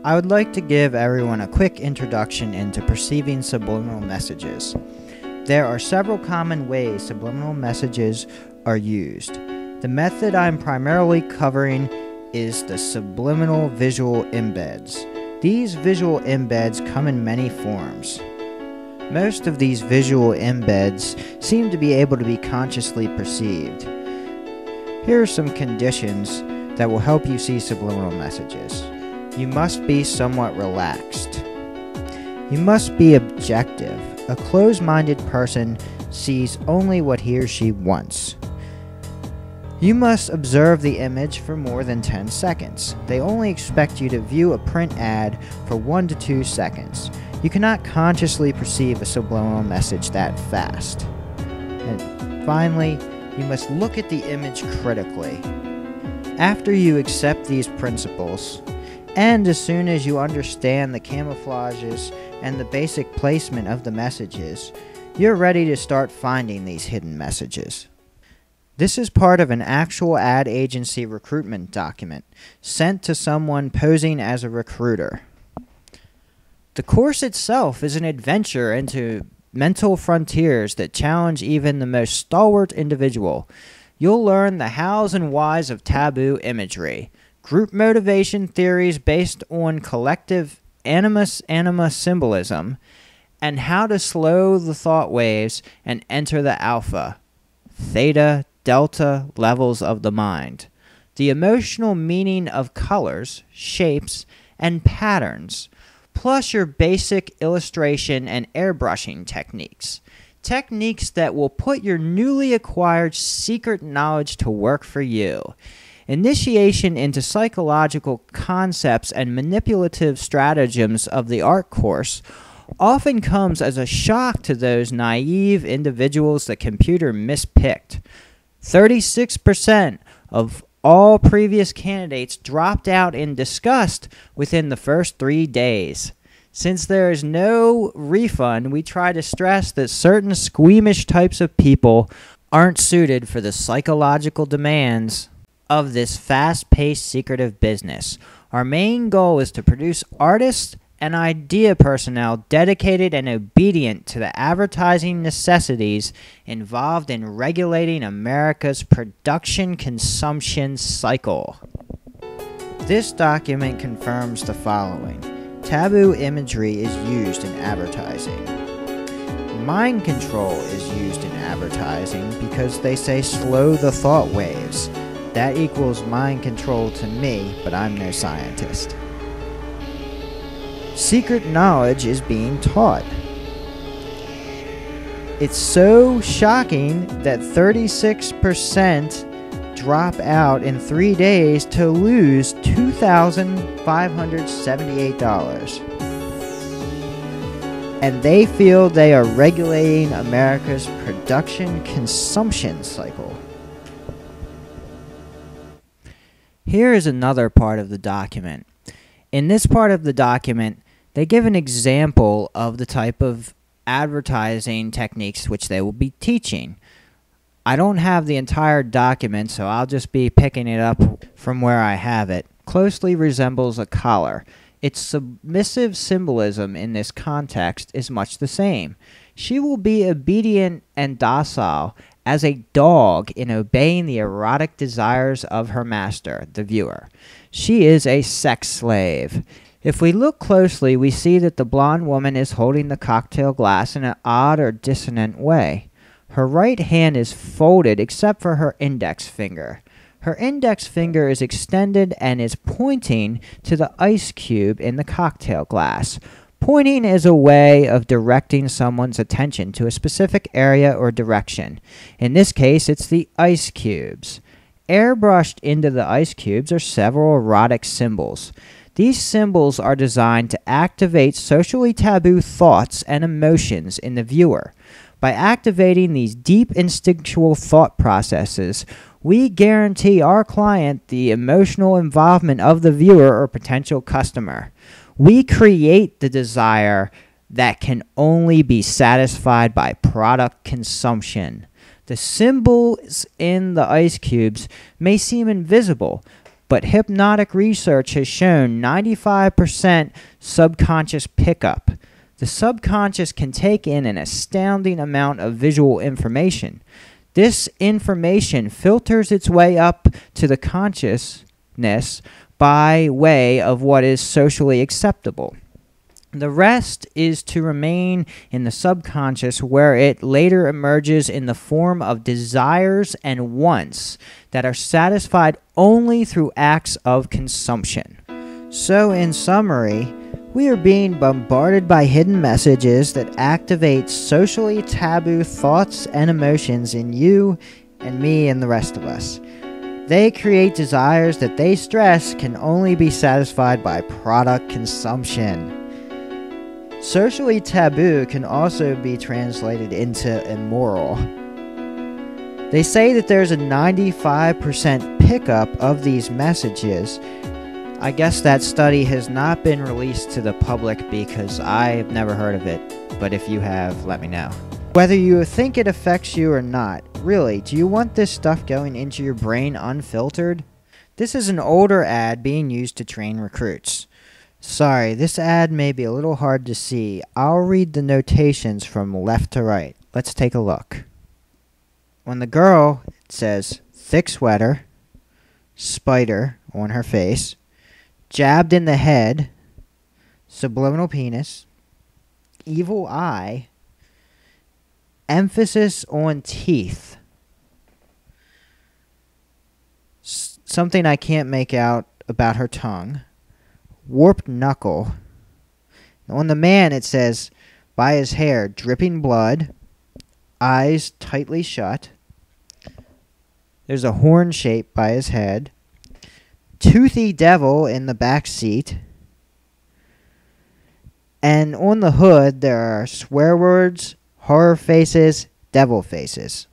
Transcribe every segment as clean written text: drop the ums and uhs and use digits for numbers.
I would like to give everyone a quick introduction into perceiving subliminal messages. There are several common ways subliminal messages are used. The method I'm primarily covering is the subliminal visual embeds. These visual embeds come in many forms. Most of these visual embeds seem to be able to be consciously perceived. Here are some conditions that will help you see subliminal messages. You must be somewhat relaxed. You must be objective. A closed-minded person sees only what he or she wants. You must observe the image for more than 10 seconds. They only expect you to view a print ad for 1 to 2 seconds. You cannot consciously perceive a subliminal message that fast. And finally, you must look at the image critically. After you accept these principles, and as soon as you understand the camouflages and the basic placement of the messages, you're ready to start finding these hidden messages. This is part of an actual ad agency recruitment document sent to someone posing as a recruiter. The course itself is an adventure into mental frontiers that challenge even the most stalwart individual. You'll learn the hows and whys of taboo imagery, group motivation theories based on collective anima symbolism, and how to slow the thought waves and enter the alpha, theta, delta levels of the mind, the emotional meaning of colors, shapes, and patterns, plus your basic illustration and airbrushing techniques. Techniques that will put your newly acquired secret knowledge to work for you. Initiation into psychological concepts and manipulative stratagems of the art course often comes as a shock to those naive individuals the computer mispicked. 36% of all previous candidates dropped out in disgust within the first 3 days. Since there is no refund, we try to stress that certain squeamish types of people aren't suited for the psychological demands of this fast-paced secretive business. Our main goal is to produce artists and idea personnel dedicated and obedient to the advertising necessities involved in regulating America's production-consumption cycle. This document confirms the following. Taboo imagery is used in advertising. Mind control is used in advertising because they say slow the thought waves. That equals mind control to me, but I'm no scientist. Secret knowledge is being taught. It's so shocking that 36% drop out in 3 days to lose $2,578. And they feel they are regulating America's production-consumption cycle. Here is another part of the document. In this part of the document, they give an example of the type of advertising techniques which they will be teaching. I don't have the entire document, so I'll just be picking it up from where I have it. Closely resembles a collar. Its submissive symbolism in this context is much the same. She will be obedient and docile as a dog in obeying the erotic desires of her master, the viewer. She is a sex slave. If we look closely, we see that the blonde woman is holding the cocktail glass in an odd or dissonant way. Her right hand is folded except for her index finger. Her index finger is extended and is pointing to the ice cube in the cocktail glass. Pointing is a way of directing someone's attention to a specific area or direction. In this case, it's the ice cubes. Airbrushed into the ice cubes are several erotic symbols. These symbols are designed to activate socially taboo thoughts and emotions in the viewer. By activating these deep instinctual thought processes, we guarantee our client the emotional involvement of the viewer or potential customer. We create the desire that can only be satisfied by product consumption. The symbols in the ice cubes may seem invisible, but hypnotic research has shown 95% subconscious pickup. The subconscious can take in an astounding amount of visual information. This information filters its way up to the consciousness by way of what is socially acceptable. The rest is to remain in the subconscious, where it later emerges in the form of desires and wants that are satisfied only through acts of consumption. So, in summary, we are being bombarded by hidden messages that activate socially taboo thoughts and emotions in you and me and the rest of us. They create desires that they stress can only be satisfied by product consumption. Socially taboo can also be translated into immoral. They say that there's a 95% pickup of these messages. I guess that study has not been released to the public because I've never heard of it, but if you have, let me know. Whether you think it affects you or not, really, do you want this stuff going into your brain unfiltered? This is an older ad being used to train recruits. Sorry, this ad may be a little hard to see. I'll read the notations from left to right. Let's take a look. On the girl, it says, thick sweater, spider on her face, jabbed in the head, subliminal penis, evil eye, emphasis on teeth. Something I can't make out about her tongue. Warped knuckle. On the man it says, by his hair, dripping blood, eyes tightly shut. There's a horn shape by his head. Toothy devil in the back seat. And on the hood there are swear words, horror faces, devil faces.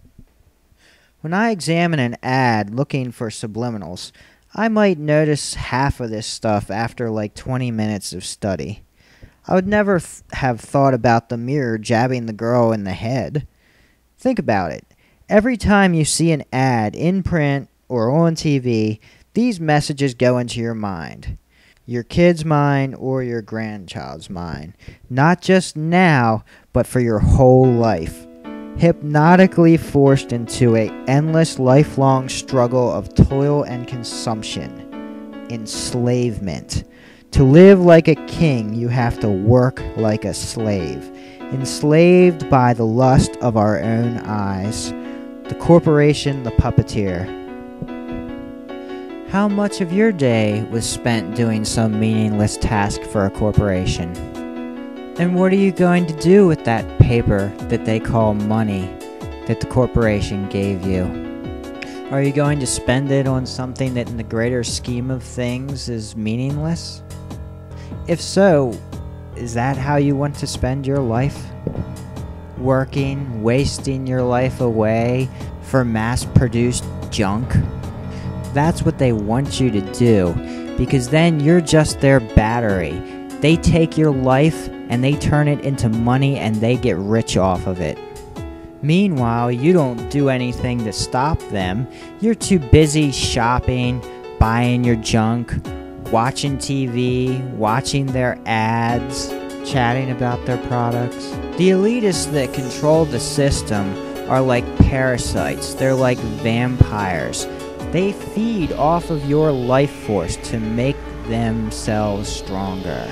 When I examine an ad looking for subliminals, I might notice half of this stuff after like 20 minutes of study. I would never have thought about the mirror jabbing the girl in the head. Think about it. Every time you see an ad in print or on TV, these messages go into your mind. Your kid's mind or your grandchild's mind. Not just now, but for your whole life. Hypnotically forced into an endless lifelong struggle of toil and consumption. Enslavement. To live like a king, you have to work like a slave. Enslaved by the lust of our own eyes. The corporation, the puppeteer. How much of your day was spent doing some meaningless task for a corporation? And what are you going to do with that paper that they call money that the corporation gave you? Are you going to spend it on something that in the greater scheme of things is meaningless? If so, is that how you want to spend your life? Working, wasting your life away for mass-produced junk? That's what they want you to do, because then you're just their battery. They take your life and they turn it into money and they get rich off of it. Meanwhile, you don't do anything to stop them. You're too busy shopping, buying your junk, watching TV, watching their ads, chatting about their products. The elitists that control the system are like parasites. They're like vampires. They feed off of your life force to make themselves stronger.